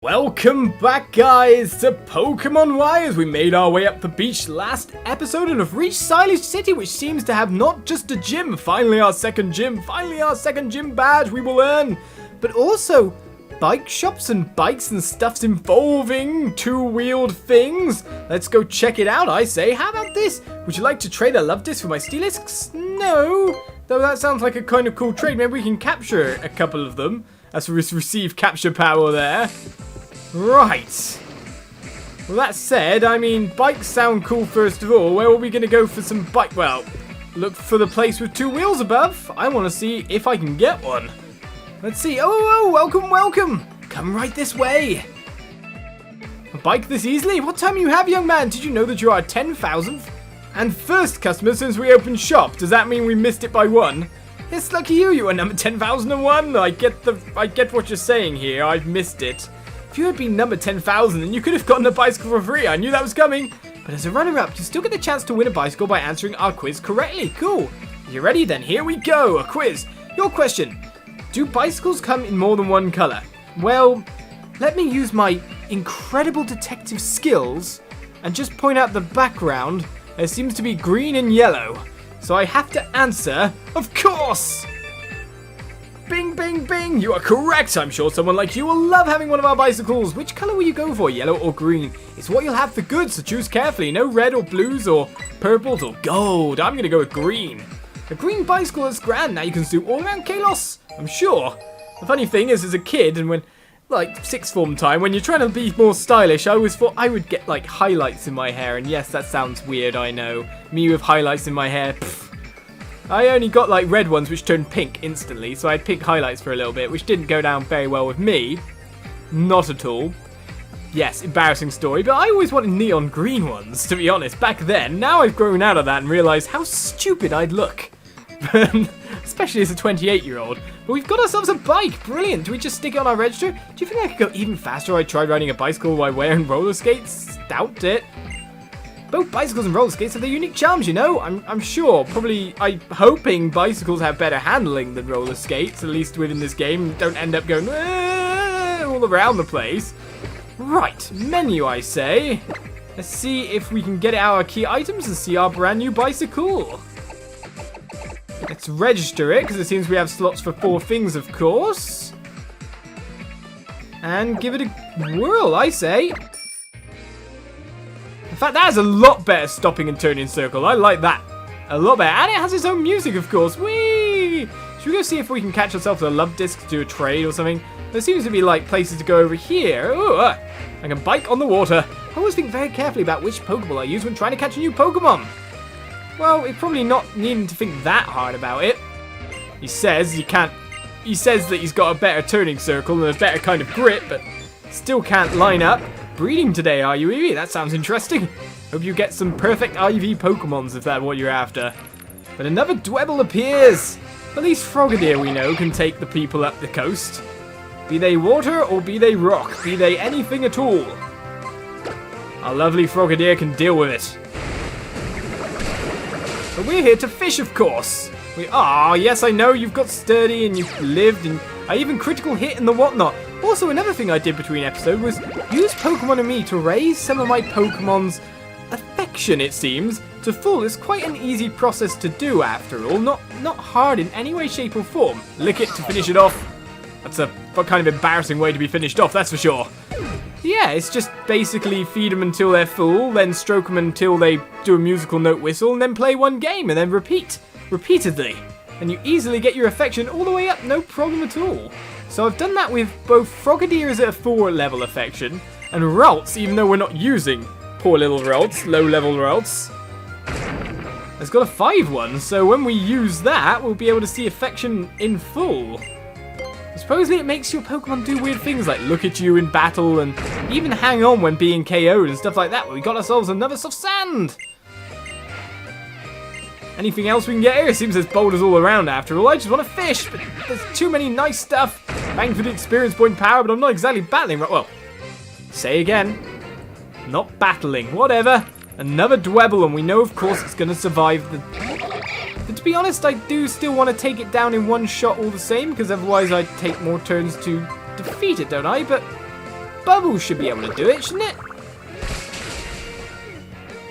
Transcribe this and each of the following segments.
Welcome back, guys, to Pokemon Y as we made our way up the beach last episode and have reached Cyllage City, which seems to have not just a gym, finally our second gym badge we will earn, but also bike shops and bikes and stuffs involving two-wheeled things. Let's go check it out, I say. How about this? Would you like to trade a love disc for my Steelisks? No, though that sounds like a kind of cool trade. Maybe we can capture a couple of them as we receive capture power there. Right. Well, that said, I mean, bikes sound cool first of all. Where are we going to go for some bike? Well, look for the place with two wheels above. I want to see if I can get one. Let's see. Oh, welcome. Come right this way. A bike this easily? What time you have, young man? Did you know that you are 10,000th and first customer since we opened shop? Does that mean we missed it by one? Yes, lucky you. You are number 10,001. I get what you're saying here. I've missed it. If you had been number 10,000, then you could have gotten a bicycle for free. I knew that was coming. But as a runner-up, you still get the chance to win a bicycle by answering our quiz correctly. Cool. You ready? Then here we go. A quiz. Your question. Do bicycles come in more than one color? Well, let me use my incredible detective skills and just point out the background. There seems to be green and yellow. So I have to answer, of course! Bing, bing, bing! You are correct! I'm sure someone like you will love having one of our bicycles. Which color will you go for, yellow or green? It's what you'll have for good, so choose carefully. No red or blues or purples or gold. I'm gonna go with green. A green bicycle is grand. Now you can zoom all around Kalos, I'm sure. The funny thing is, as a kid, and when, like, sixth form time, when you're trying to be more stylish, I always thought I would get, like, highlights in my hair. And yes, that sounds weird, I know. Me with highlights in my hair, pfft. I only got like red ones which turned pink instantly, so I had pink highlights for a little bit, which didn't go down very well with me. Not at all. Yes, embarrassing story, but I always wanted neon green ones, to be honest, back then. Now I've grown out of that and realised how stupid I'd look. Especially as a 28-year-old. But we've got ourselves a bike, brilliant. Do we just stick it on our register? Do you think I could go even faster if I tried riding a bicycle while wearing roller skates? Doubt it. Both bicycles and roller skates have their unique charms, you know. I'm sure. Probably, I'm hoping bicycles have better handling than roller skates, at least within this game. Don't end up going all around the place. Right, menu, I say. Let's see if we can get our key items and see our brand new bicycle. Let's register it, because it seems we have slots for 4 things, of course. And give it a whirl, I say. In fact, that is a lot better stopping and turning circle. I like that a lot better. And it has its own music, of course. Whee! Should we go see if we can catch ourselves a love disc to do a trade or something? There seems to be, like, places to go over here. Ooh, I can bike on the water. I always think very carefully about which Pokeball I use when trying to catch a new Pokemon. Well, it's probably not needing to think that hard about it. He says you can't... He says that he's got a better turning circle and a better kind of grip, but still can't line up. Breeding today, are you, Eevee? That sounds interesting. Hope you get some perfect IV Pokemons if that's what you're after. But another Dwebble appears. At least Frogadier, we know, can take the people up the coast. Be they water or be they rock, be they anything at all. Our lovely Frogadier can deal with it. But we're here to fish, of course. Yes, I know you've got sturdy and you've lived and I even critical hit and the whatnot. Also, another thing I did between episodes was use Pokemon and me to raise some of my Pokemon's affection, it seems, to full. It's quite an easy process to do, after all. Not hard in any way, shape, or form. Lick it to finish it off. That's a kind of embarrassing way to be finished off, that's for sure. Yeah, it's just basically feed them until they're full, then stroke them until they do a musical note whistle, and then play one game, and then repeat. Repeatedly. And you easily get your affection all the way up, no problem at all. So I've done that with both Frogadiers at a 4 level affection, and Ralts, even though we're not using poor little Ralts, low level Ralts. It's got a 5 one, so when we use that, we'll be able to see affection in full. Supposedly it makes your Pokemon do weird things like look at you in battle and even hang on when being KO'd and stuff like that. We got ourselves another soft sand! Anything else we can get here? It seems there's boulders all around after all. I just want to fish, but there's too many nice stuff. Bang for the experience point power, but I'm not exactly battling right. Well, say again. Not battling. Whatever. Another Dwebble, and we know, of course, it's going to survive the... But to be honest, I do still want to take it down in one shot all the same, because otherwise I'd take more turns to defeat it, don't I? But Bubbles should be able to do it, shouldn't it?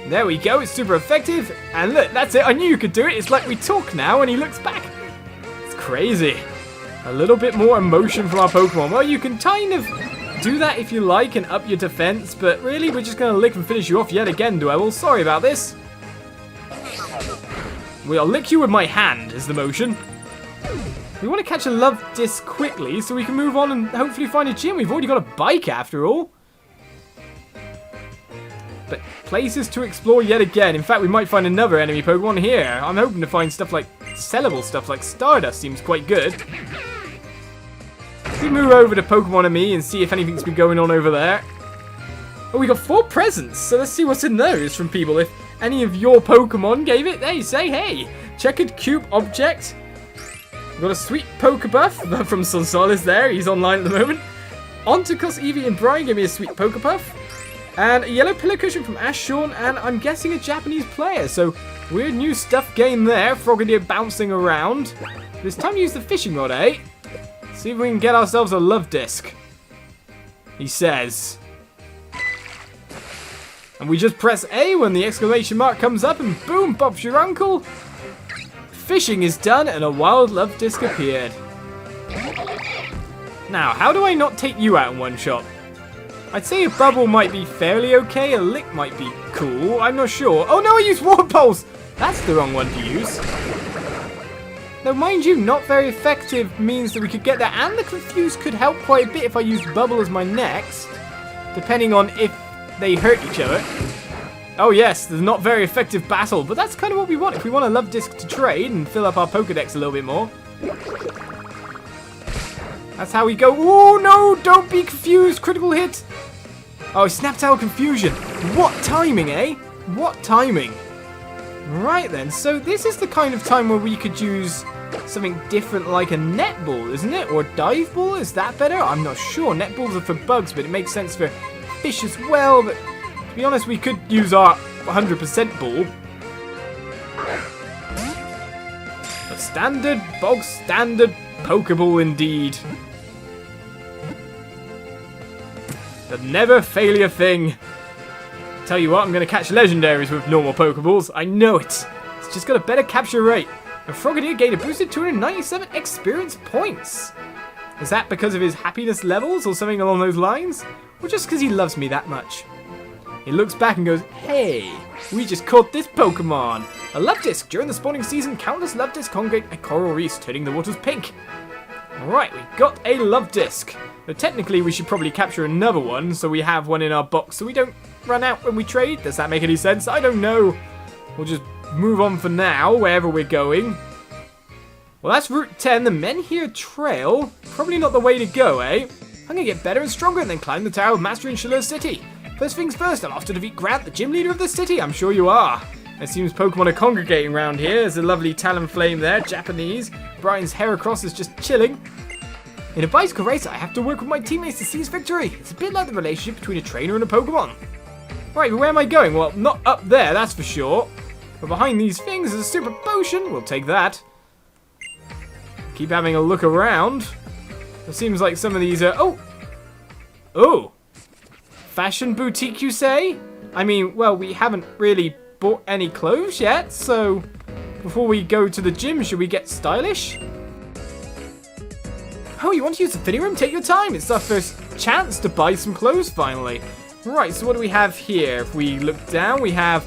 There we go, it's super effective. And look, that's it, I knew you could do it. It's like we talk now and he looks back. It's crazy. A little bit more emotion from our Pokemon. Well, you can kind of do that if you like and up your defense, but really we're just going to lick and finish you off yet again, Dwebble. Sorry about this. I'll lick you with my hand is the motion. We want to catch a Love Disc quickly so we can move on and hopefully find a gym. We've already got a bike after all. But places to explore yet again. In fact, we might find another enemy Pokemon here. I'm hoping to find stuff like sellable stuff like Stardust seems quite good. We move over to Pokemon and me and see if anything's been going on over there. Oh, we got 4 presents, so let's see what's in those from people. If any of your Pokemon gave it, they say, hey, checkered cube object. We've got a sweet Pokebuff from Sonsalis there. He's online at the moment. Onticos, Eevee, and Brian gave me a sweet Pokepuff. And a yellow pillow cushion from Ash Sean, and I'm guessing a Japanese player. So, weird new stuff game there. Frogadier bouncing around. But it's time to use the fishing rod, eh? See if we can get ourselves a Love Disc. He says. And we just press A when the exclamation mark comes up, and boom, pops your uncle. Fishing is done, and a wild Love Disc appeared. Now, how do I not take you out in one shot? I'd say a bubble might be fairly okay, a lick might be cool, I'm not sure. Oh no, I used Water Pulse! That's the wrong one to use. Now mind you, not very effective means that we could get there, and the Confuse could help quite a bit if I use Bubble as my next, depending on if they hurt each other. Oh yes, there's not very effective battle, but that's kind of what we want if we want a Love Disc to trade and fill up our Pokedex a little bit more. That's how we go. Oh no, don't be confused. Critical hit. Oh, he snapped out of confusion. What timing, eh? What timing? Right then, so this is the kind of time where we could use something different like a netball, isn't it? Or dive ball, is that better? I'm not sure. Netballs are for bugs, but it makes sense for fish as well. But to be honest, we could use our 100% ball. A standard, bog standard Pokeball indeed. The never failure thing. Tell you what, I'm going to catch legendaries with normal Pokeballs. I know it. It's just got a better capture rate. And Frogadier gained a boosted 297 experience points. Is that because of his happiness levels or something along those lines? Or just because he loves me that much? He looks back and goes, hey, we just caught this Pokemon. A Love Disc. During the spawning season, countless Love Discs congregate at coral reefs, turning the waters pink. Alright, we got a Love Disc. Now, technically, we should probably capture another one, so we have one in our box, so we don't run out when we trade. Does that make any sense? I don't know. We'll just move on for now, wherever we're going. Well, that's Route 10, the Menhir Trail. Probably not the way to go, eh? I'm gonna get better and stronger and then climb the Tower of Mastery in Cyllage City. First things first, I'm off to defeat Grant, the gym leader of the city. I'm sure you are. It seems Pokemon are congregating around here. There's a lovely Talonflame there, Japanese. Brian's Heracross is just chilling. In a bicycle race, I have to work with my teammates to seize victory. It's a bit like the relationship between a trainer and a Pokemon. Right, but where am I going? Well, not up there, that's for sure. But behind these things is a super potion. We'll take that. Keep having a look around. It seems like some of these are... Oh! Fashion boutique, you say? I mean, well, we haven't really bought any clothes yet, so... Before we go to the gym, should we get stylish? Oh, you want to use the fitting room? Take your time. It's our first chance to buy some clothes, finally. Right, so what do we have here? If we look down, we have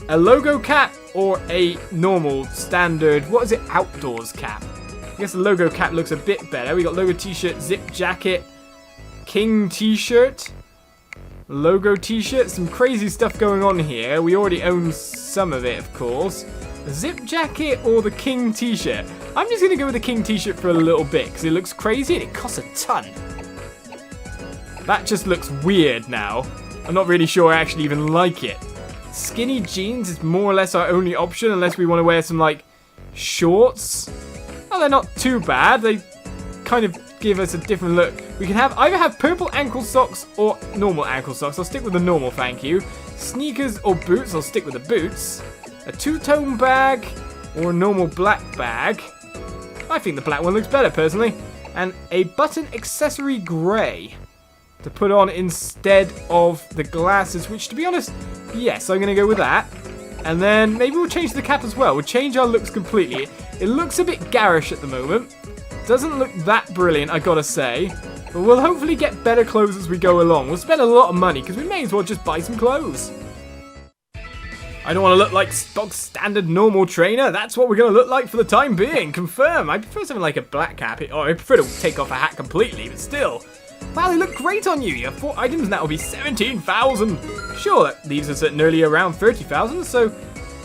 a logo cap or a normal, standard, what is it, outdoors cap? I guess the logo cap looks a bit better. We got logo t-shirt, zip jacket, king t-shirt, logo t-shirt. Some crazy stuff going on here. We already own some of it, of course. The zip jacket or the king t-shirt? I'm just going to go with the king t-shirt for a little bit because it looks crazy and it costs a ton. That just looks weird now. I'm not really sure I actually even like it. Skinny jeans is more or less our only option unless we want to wear some, like, shorts. Well, they're not too bad. They kind of give us a different look. We can either have purple ankle socks or normal ankle socks. I'll stick with the normal, thank you. Sneakers or boots. I'll stick with the boots. A two-tone bag or a normal black bag. I think the black one looks better, personally. And a button accessory grey. to put on instead of the glasses, which, to be honest, yes, I'm going to go with that. And then maybe we'll change the cap as well. We'll change our looks completely. It looks a bit garish at the moment. Doesn't look that brilliant, I gotta say. But we'll hopefully get better clothes as we go along. We'll spend a lot of money because we may as well just buy some clothes. I don't want to look like stock standard normal trainer. That's what we're going to look like for the time being. Confirm. I prefer something like a black cap. Or I prefer to take off a hat completely, but still. Wow, they look great on you. You have 4 items and that will be 17,000. Sure, that leaves us at nearly around 30,000. So,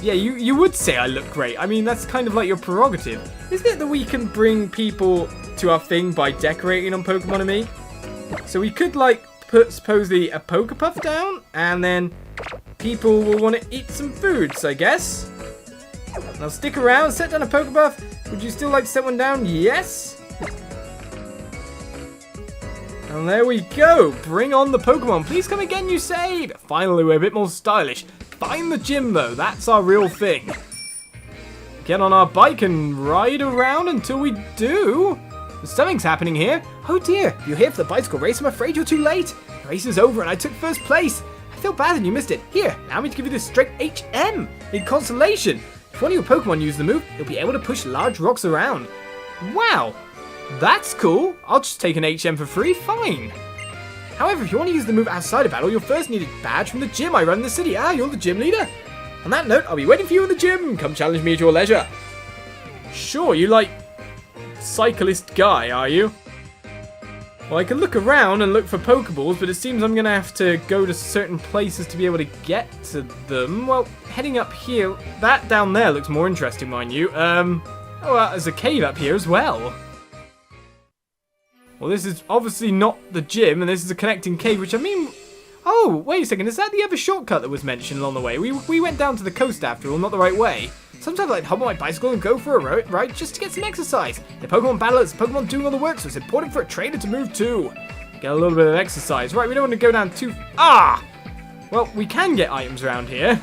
yeah, you would say I look great. I mean, that's kind of like your prerogative. Isn't it that we can bring people to our thing by decorating on Pokemon and Me? So we could, like, put supposedly a Pokepuff down, and then people will want to eat some foods, I guess. Now stick around, set down a Pokepuff. Would you still like to set one down? Yes. And there we go. Bring on the Pokemon. Please come again, you say. But finally, we're a bit more stylish. Find the gym, though. That's our real thing. Get on our bike and ride around until we do. Something's happening here. Oh dear, you're here for the bicycle race. I'm afraid you're too late. The race is over and I took first place. I feel bad that you missed it. Here, allow me to give you this straight HM in consolation. If one of your Pokemon use the move, you'll be able to push large rocks around. Wow, that's cool. I'll just take an HM for free. Fine. However, if you want to use the move outside of battle, you'll first need a badge from the gym I run in the city. Ah, you're the gym leader. On that note, I'll be waiting for you in the gym. Come challenge me at your leisure. Sure, you like cyclist guy, are you? Well, I can look around and look for Pokeballs, but it seems I'm going to have to go to certain places to be able to get to them. Well, heading up here, that down there looks more interesting, mind you. There's a cave up here as well. Well, this is obviously not the gym, and this is a connecting cave, which I mean... Oh, wait a second, is that the other shortcut that was mentioned along the way? We went down to the coast after all, not the right way. Sometimes I like to hop on my bicycle and go for a ride just to get some exercise. The Pokemon battle is Pokemon doing all the work, so it's important for a trainer to move too. Get a little bit of exercise. Right, we don't want to go down too... Ah! Well, we can get items around here.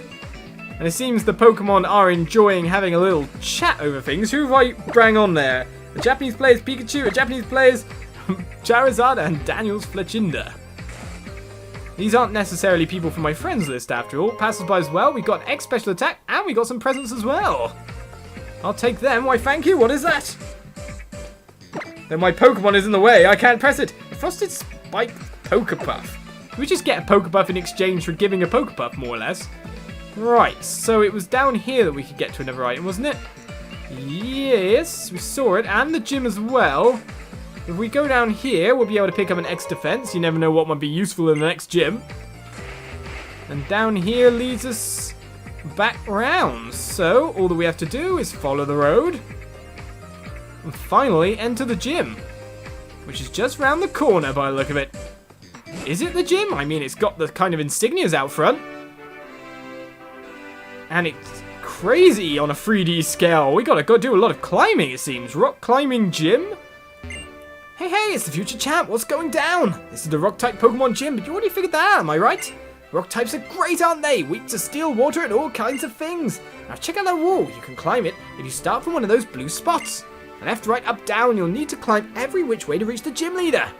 And it seems the Pokemon are enjoying having a little chat over things. Who have I rang on there? The Japanese player's Pikachu, the Japanese player's Charizard, and Daniel's Fletchinder. These aren't necessarily people from my friends list after all. Passersby as well. We got X special attack and we got some presents as well. I'll take them. Why, thank you. What is that? Then my Pokemon is in the way. I can't press it. A frosted spike Pokepuff. We just get a Pokepuff in exchange for giving a Pokepuff, more or less. Right, so it was down here that we could get to another item, wasn't it? Yes, we saw it. And the gym as well. If we go down here, we'll be able to pick up an X defense. You never know what might be useful in the next gym. And down here leads us back round. So, all that we have to do is follow the road. And finally, enter the gym. Which is just round the corner by the look of it. Is it the gym? I mean, it's got the kind of insignias out front. And it's crazy on a 3D scale. We gotta go do a lot of climbing, it seems. Rock climbing gym? Hey, it's the future champ. What's going down? This is the rock-type Pokemon gym, but you already figured that out, am I right? Rock types are great, aren't they? Weak to steel, water, and all kinds of things. Now check out that wall. You can climb it if you start from one of those blue spots. Left, right, up, down. You'll need to climb every which way to reach the gym leader.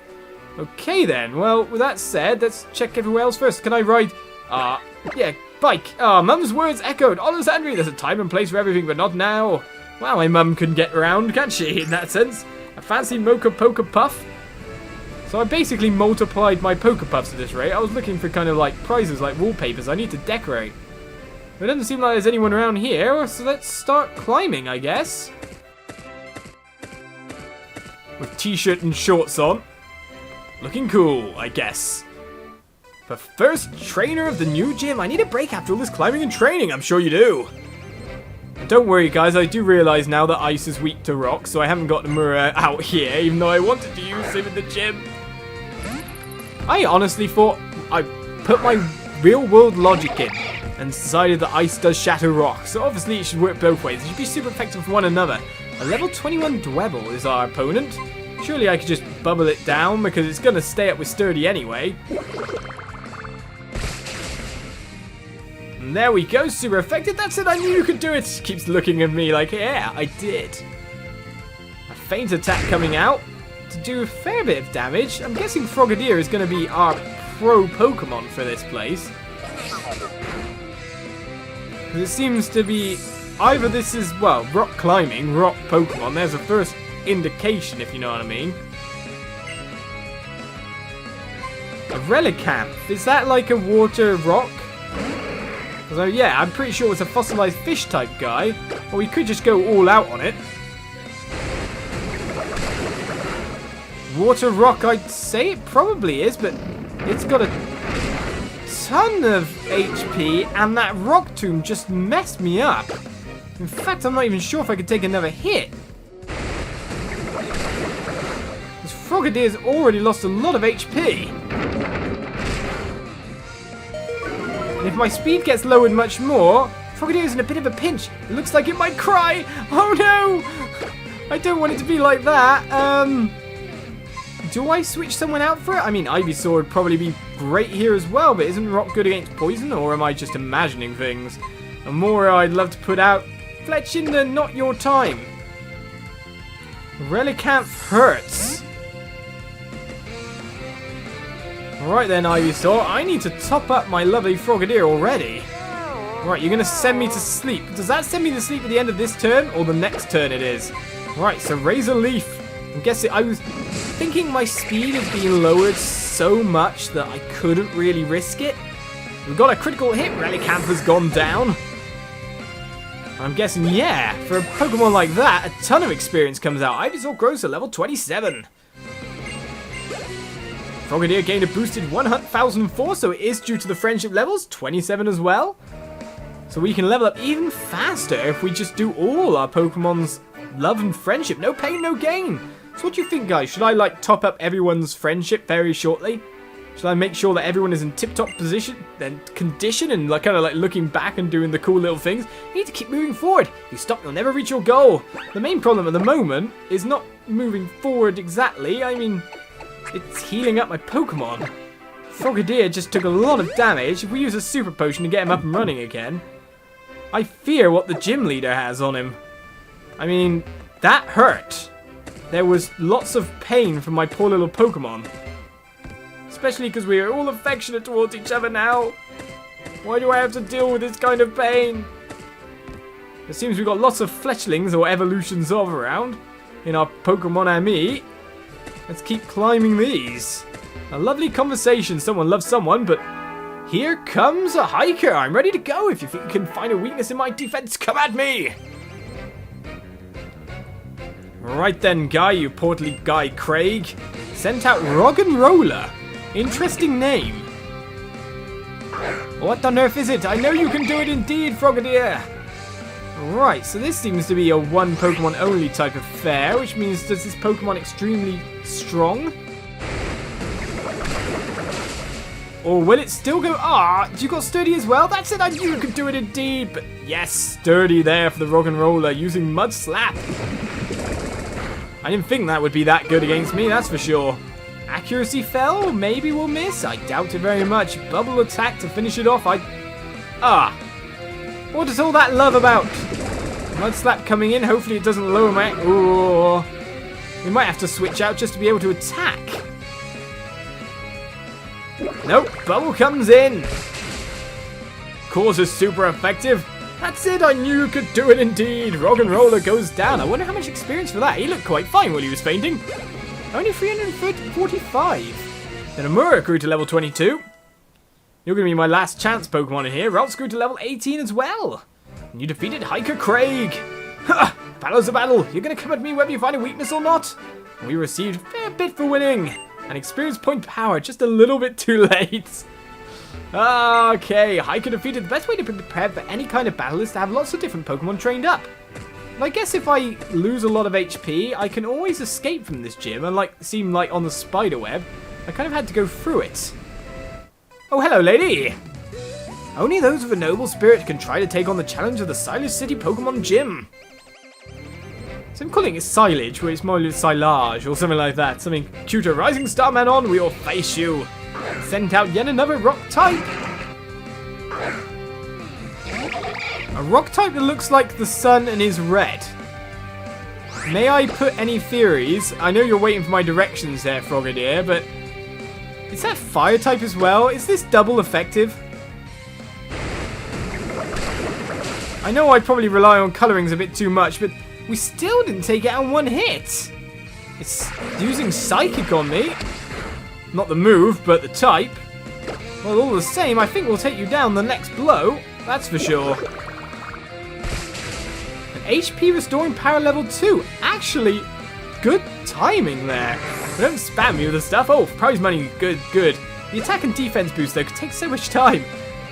Okay then. Well, with that said, let's check everywhere else first. Can I ride? Yeah, bike. Mum's words echoed. Olizandri, there's a time and place for everything, but not now. Wow, my mum can get around, can't she, in that sense? A fancy Mocha Pokepuff. So I basically multiplied my Pokepuffs at this rate. I was looking for kind of like prizes, like wallpapers I need to decorate. But it doesn't seem like there's anyone around here, so let's start climbing, I guess. With t-shirt and shorts on. Looking cool, I guess. But first, trainer of the new gym. I need a break after all this climbing and training, I'm sure you do. And don't worry guys, I do realise now that ice is weak to rock, so I haven't got the mirror out here, even though I wanted to use him in the gym. I honestly thought I put my real world logic in and decided that ice does shatter rock, so obviously it should work both ways. It should be super effective for one another. A level 21 Dwebble is our opponent. Surely I could just bubble it down because it's going to stay up with Sturdy anyway. And there we go, super effective. That's it, I knew you could do it. Keeps looking at me like, yeah, I did. A feint attack coming out. to do a fair bit of damage. I'm guessing Frogadier is going to be our pro Pokemon for this place. It seems to be either this is, well, rock climbing, rock Pokemon. There's a first indication, if you know what I mean. A Relicanth. Is that like a water rock? So yeah, I'm pretty sure it's a fossilized fish type guy. Or we could just go all out on it. Water rock, I'd say it probably is, but it's got a ton of HP, and that rock tomb just messed me up. In fact, I'm not even sure if I could take another hit. This Frogadier's already lost a lot of HP. And if my speed gets lowered much more, Frogadier's in a bit of a pinch. It looks like it might cry. Oh no! I don't want it to be like that. Do I switch someone out for it? I mean, Ivysaur would probably be great here as well, but isn't rock good against poison, or am I just imagining things? And more I'd love to put out Fletchinder, not your time. Relicanth hurts. Alright then, Ivysaur, I need to top up my lovely Frogadier already. Right, you're going to send me to sleep. Does that send me to sleep at the end of this turn, or the next turn it is? Right, so Razor Leaf. I'm guessing I was thinking my speed is being lowered so much that I couldn't really risk it. We've got a critical hit. Relicanth has gone down. I'm guessing, yeah, for a Pokemon like that, a ton of experience comes out. Ivysaur grows to level 27. Frogadier gained a boosted 1,004, so it is due to the friendship levels, 27 as well. So we can level up even faster if we just do all our Pokemon's love and friendship. No pain, no gain. So what do you think, guys? Should I, like, top up everyone's friendship very shortly? Should I make sure that everyone is in tip-top position and condition and, like, kind of, like, looking back and doing the cool little things? You need to keep moving forward. If you stop, you'll never reach your goal. The main problem at the moment is not moving forward exactly. I mean, it's healing up my Pokemon. Frogadier just took a lot of damage. If we use a Super Potion to get him up and running again, I fear what the gym leader has on him. I mean, that hurt. There was lots of pain from my poor little Pokemon. Especially because we are all affectionate towards each other now. Why do I have to deal with this kind of pain? It seems we've got lots of fletchlings or evolutions of around in our Pokemon Ami. Let's keep climbing these. A lovely conversation. Someone loves someone, but here comes a hiker. I'm ready to go. If you think you can find a weakness in my defense, come at me. Right then, guy, you portly guy Craig. Sent out Roggenrola. Interesting name. What on earth is it? I know you can do it indeed, Frogadier. Right, so this seems to be a one Pokemon only type of affair, which means does this Pokemon extremely strong? Or will it still go? Ah, you got Sturdy as well? That's it, I knew you could do it indeed. But yes, Sturdy there for the Roggenrola using Mud Slap. I didn't think that would be that good against me, that's for sure. Accuracy fell? Maybe we'll miss? I doubt it very much. Bubble attack to finish it off. What is all that love about? Mud Slap coming in. Hopefully it doesn't lower my... Ooh. We might have to switch out just to be able to attack. Nope. Bubble comes in. Course is super effective. That's it. I knew you could do it indeed. Roggenrola goes down. I wonder how much experience for that. He looked quite fine while he was fainting. Only 345. Then Amura grew to level 22. You're going to be my last chance Pokemon in here. Ralts grew to level 18 as well. And you defeated Hiker Craig. Ha! Battle's a battle. You're going to come at me whether you find a weakness or not. We received a fair bit for winning. An experience point power, just a little bit too late. Okay, Hiker defeated. The best way to be prepared for any kind of battle is to have lots of different Pokemon trained up. And I guess if I lose a lot of HP, I can always escape from this gym. And seem like on the spider web, I kind of had to go through it. Oh, hello, lady. Only those with a noble spirit can try to take on the challenge of the Cyllage City Pokemon Gym. So I'm calling it Cyllage, where it's more like Cyllage or something like that. Something cuter. Rising Star Man on, we will face you. Sent out yet another rock type. A rock type that looks like the sun and is red. May I put any theories? I know you're waiting for my directions there, Froakie, but is that fire type as well? Is this double effective? I know I probably rely on colorings a bit too much, but we still didn't take it out in one hit. It's using Psychic on me. Not the move, but the type. Well, all the same, I think we'll take you down the next blow. That's for sure. An HP restoring power level 2. Actually, good timing there. Don't spam me with the stuff. Oh, prize money. Good, good. The attack and defense boost, though, could take so much time.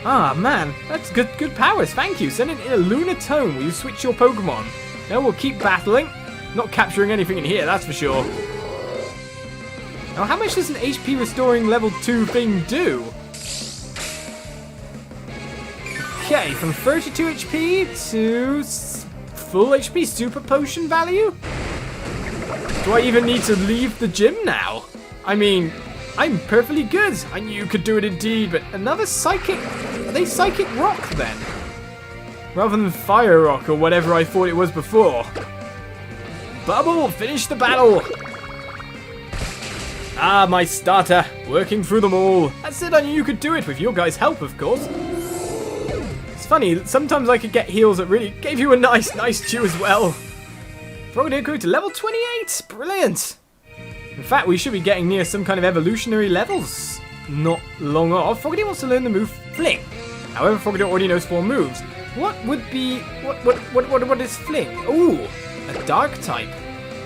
Ah, man. That's good powers. Thank you. Send it in a lunar tone. Will you switch your Pokemon? No, we'll keep battling. Not capturing anything in here, that's for sure. Now, how much does an HP restoring level 2 thing do? Okay, from 32 HP to full HP super potion value? Do I even need to leave the gym now? I mean, I'm perfectly good. I knew you could do it indeed, but another psychic... Are they psychic rock then? Rather than fire rock or whatever I thought it was before. Bubble, finish the battle! Ah, my starter, working through them all. That's it, I knew you could do it with your guys' help, of course. It's funny, sometimes I could get heals that really gave you a nice chew as well. Froakie grew to level 28, brilliant! In fact, we should be getting near some kind of evolutionary levels. Not long off. Froakie wants to learn the move Fling. However, Froakie already knows 4 moves. What would be... What is Fling? Ooh, a dark type.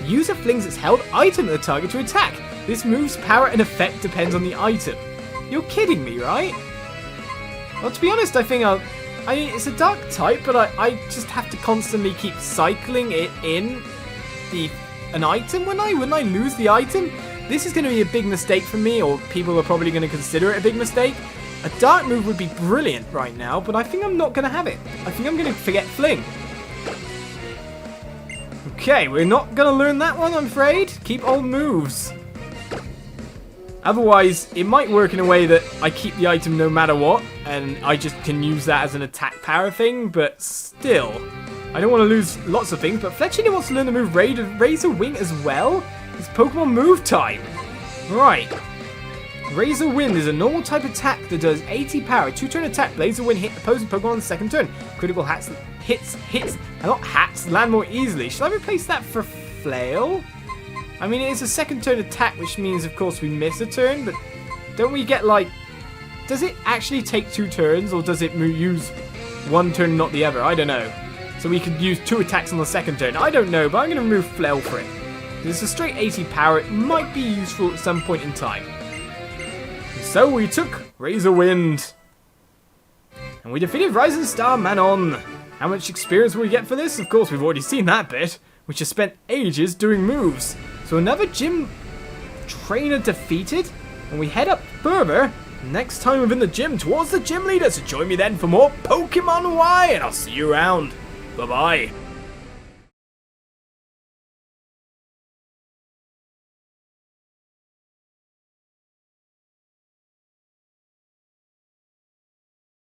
The user flings its held item at the target to attack. This move's power and effect depends on the item. You're kidding me, right? Well, to be honest, I think I mean, it's a dark type, but I just have to constantly keep cycling it in an item when I lose the item. This is going to be a big mistake for me, or people are probably going to consider it a big mistake. A dark move would be brilliant right now, but I think I'm not going to have it. I think I'm going to forget Fling. Okay, we're not going to learn that one, I'm afraid. Keep old moves. Otherwise, it might work in a way that I keep the item no matter what, and I just can use that as an attack power thing, but still. I don't want to lose lots of things, but Fletching wants to learn the move Razor Wing as well. It's Pokemon move time. Right. Razor Wind is a normal type attack that does 80 power. 2-turn attack. Razor Wind hit opposing Pokemon on the second turn. Critical hits land more easily. Should I replace that for Flail? I mean, it is a second turn attack, which means, of course, we miss a turn, but don't we get, like... Does it actually take 2 turns, or does it use 1 turn, not the other? I don't know. So we could use 2 attacks on the second turn. I don't know, but I'm going to remove Flail for it. It's a straight 80 power. It might be useful at some point in time. So we took Razor Wind. And we defeated Rising Star Manon. How much experience will we get for this? Of course, we've already seen that bit. We just spent ages doing moves. So another gym trainer defeated. And we head up further next time within the gym towards the gym leader. So join me then for more Pokemon Y. And I'll see you around. Bye-bye.